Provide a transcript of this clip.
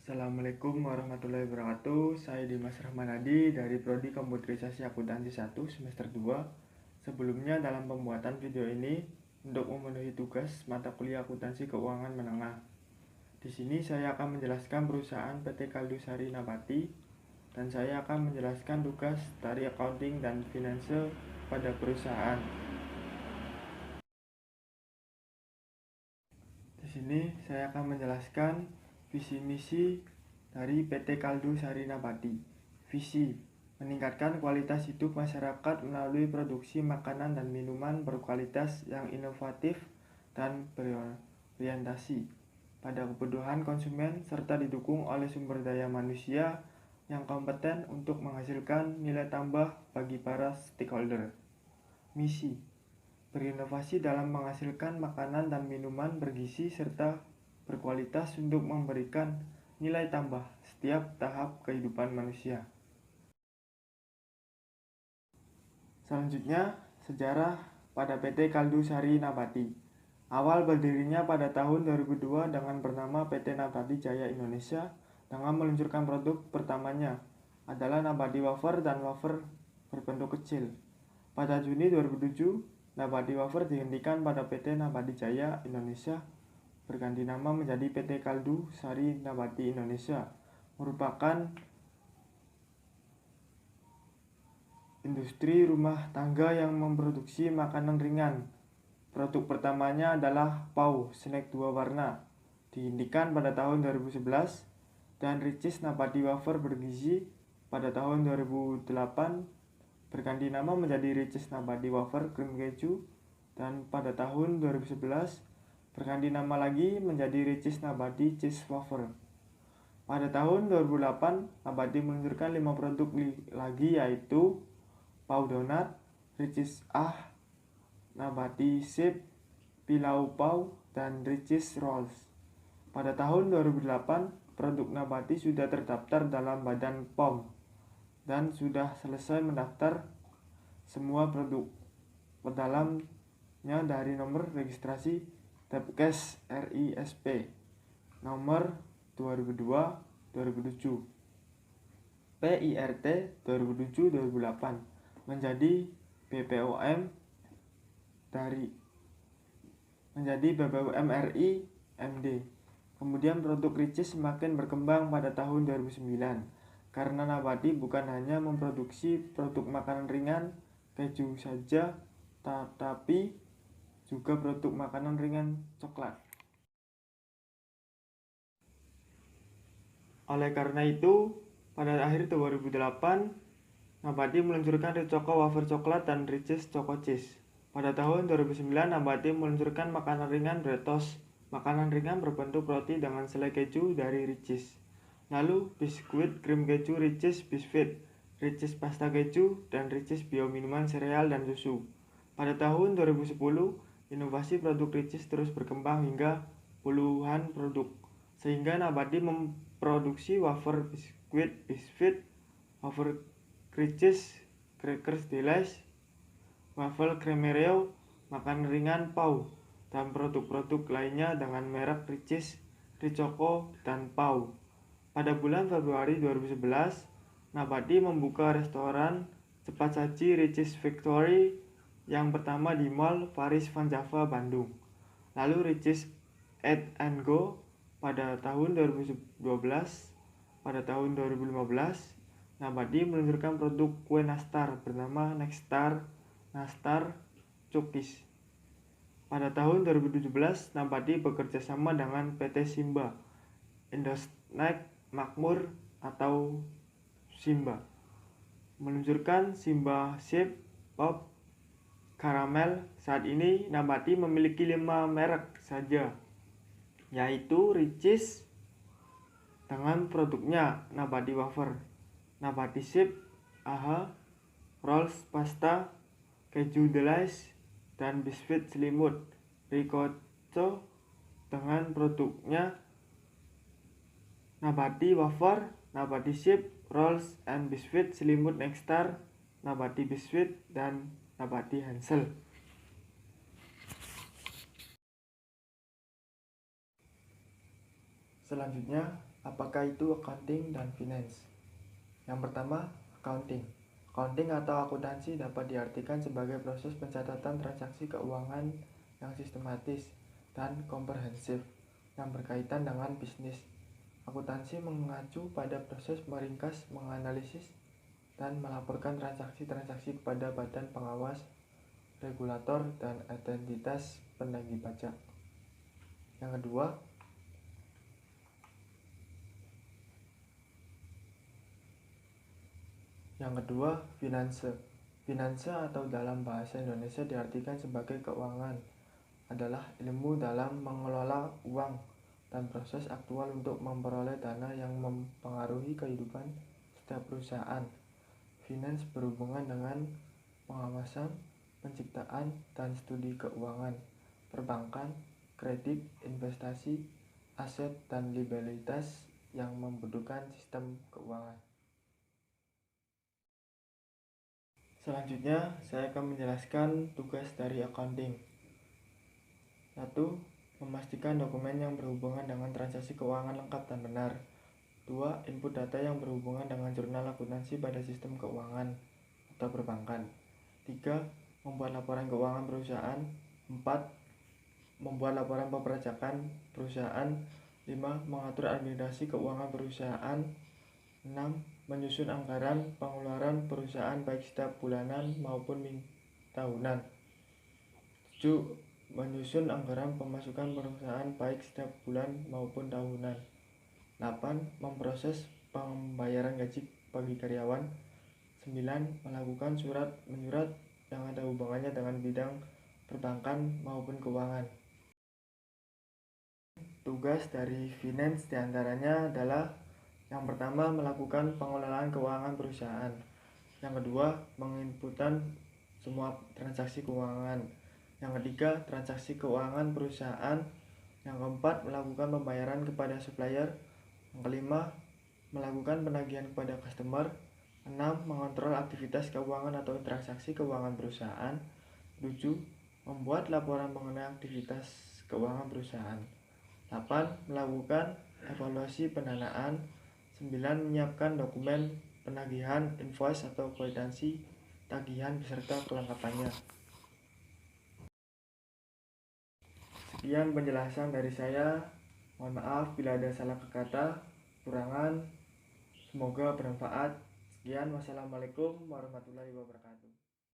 Assalamualaikum warahmatullahi wabarakatuh. Saya Dimas Rahmanadi dari Prodi Komputerisasi Akuntansi 1 semester 2. Sebelumnya dalam pembuatan video ini untuk memenuhi tugas mata kuliah akuntansi keuangan menengah. Di sini saya akan menjelaskan perusahaan PT Kaldusari Nabati dan saya akan menjelaskan tugas dari accounting dan finance pada perusahaan. Di sini saya akan menjelaskan visi misi dari PT Kaldusari Nabati. Visi: meningkatkan kualitas hidup masyarakat melalui produksi makanan dan minuman berkualitas yang inovatif dan berorientasi pada kebutuhan konsumen serta didukung oleh sumber daya manusia yang kompeten untuk menghasilkan nilai tambah bagi para stakeholder. Misi: berinovasi dalam menghasilkan makanan dan minuman bergizi serta berkualitas untuk memberikan nilai tambah setiap tahap kehidupan manusia. Selanjutnya, sejarah pada PT Kaldusari Nabati. Awal berdirinya pada tahun 2002 dengan bernama PT Nabati Jaya Indonesia dengan meluncurkan produk pertamanya adalah Nabati Wafer dan wafer berbentuk kecil. Pada Juni 2007, Nabati Wafer dihentikan pada PT Nabati Jaya Indonesia berganti nama menjadi PT Kaldusari Nabati Indonesia, merupakan industri rumah tangga yang memproduksi makanan ringan. Produk pertamanya adalah Pau snack 2 warna, dihentikan pada tahun 2011, dan Ricis Nabati Wafer bergizi pada tahun 2008 berganti nama menjadi Ricis Nabati Wafer Krim Keju, dan pada tahun 2011 berganti nama lagi menjadi Ricis Nabati Cheese Wafer. Pada tahun 2008, Nabati meluncurkan 5 produk lagi, yaitu Pau Donat, Ricis Nabati Sip, Pilau Pau, dan Ricis Rolls. Pada tahun 2008, produk Nabati sudah terdaftar dalam Badan POM dan sudah selesai mendaftar semua produk dalamnya dari nomor registrasi Depkes RISP nomor 2002-2007 PIRT 2007-2008 menjadi BPOM RI MD. Kemudian produk Ricis semakin berkembang pada tahun 2009 karena Nabati bukan hanya memproduksi produk makanan ringan keju saja, tetapi juga produk makanan ringan coklat. Oleh karena itu, pada akhir 2008, Nabati meluncurkan Richoco Wafer Coklat dan Ricis Choco Cheese. Pada tahun 2009, Nabati meluncurkan makanan ringan Bretos, makanan ringan berbentuk roti dengan selai keju dari Ricis. Lalu, biskuit krim keju Ricis Bisfit, Ricis pasta keju, dan Ricis bio minuman sereal dan susu. Pada tahun 2010, inovasi produk Ricis terus berkembang hingga puluhan produk, sehingga Nabati memproduksi wafer biskuit Bisfit, wafer Ricis, crackers Delice, wafel Cremereo, makanan ringan Pau, dan produk-produk lainnya dengan merek Ricis, Richoco, dan Pau. Pada bulan Februari 2011, Nabati membuka restoran cepat saji Ricis Victory yang pertama di Mall Paris Van Java, Bandung. Lalu Ricis Eat and Go pada tahun 2012. Pada tahun 2015, Nabati meluncurkan produk kue nastar bernama Nastar Cookies. Pada tahun 2017, Nabati bekerja sama dengan PT Simba, Indosnack Makmur atau Simba, meluncurkan Simba Shape Pop Caramel. Saat ini Nabati memiliki 5 merek saja, yaitu Ricis dengan produknya Nabati Wafer, Nabati Sip, Rolls Pasta, Keju Delice, dan Biskuit Selimut, Richoco dengan produknya Nabati Wafer, Nabati Sip, Rolls and Biskuit Selimut Nextar, Nabati Biskuit, dan Nabati Hansel. Selanjutnya Apakah itu accounting dan finance? Yang pertama, accounting. Accounting atau akuntansi dapat diartikan sebagai proses pencatatan transaksi keuangan yang sistematis dan komprehensif yang berkaitan dengan bisnis. Akuntansi mengacu pada proses meringkas, menganalisis, dan melaporkan transaksi-transaksi kepada badan pengawas, regulator, dan entitas penagih pajak. Yang kedua, finanse. Finanse atau dalam bahasa Indonesia diartikan sebagai keuangan adalah ilmu dalam mengelola uang dan proses aktual untuk memperoleh dana yang mempengaruhi kehidupan setiap perusahaan. Finance berhubungan dengan pengawasan, penciptaan, dan studi keuangan, perbankan, kredit, investasi, aset, dan liabilitas yang membutuhkan sistem keuangan. Selanjutnya, saya akan menjelaskan tugas dari accounting. 1. Memastikan dokumen yang berhubungan dengan transaksi keuangan lengkap dan benar. 2. Input data yang berhubungan dengan jurnal akuntansi pada sistem keuangan atau perbankan. 3. Membuat laporan keuangan perusahaan. 4. Membuat laporan perpajakan perusahaan. 5. Mengatur administrasi keuangan perusahaan. 6. Menyusun anggaran pengeluaran perusahaan baik setiap bulanan maupun tahunan. 7. Menyusun anggaran pemasukan perusahaan baik setiap bulan maupun tahunan. 8. Memproses pembayaran gaji bagi karyawan. 9. Melakukan surat menyurat yang ada hubungannya dengan bidang perbankan maupun keuangan. Tugas dari finance diantaranya adalah: yang pertama, melakukan pengelolaan keuangan perusahaan. Yang kedua, menginputkan semua transaksi keuangan. Yang ketiga, transaksi keuangan perusahaan. Yang keempat, melakukan pembayaran kepada supplier. Yang kelima, melakukan penagihan kepada customer. 6. Mengontrol aktivitas keuangan atau transaksi keuangan perusahaan. 7. Membuat laporan mengenai aktivitas keuangan perusahaan. 8. Melakukan evaluasi pendanaan. 9. Menyiapkan dokumen penagihan, invoice atau kwitansi tagihan beserta kelengkapannya. Sekian penjelasan dari saya. Mohon maaf bila ada salah kata, kurangan. Semoga bermanfaat. Sekian, wassalamualaikum warahmatullahi wabarakatuh.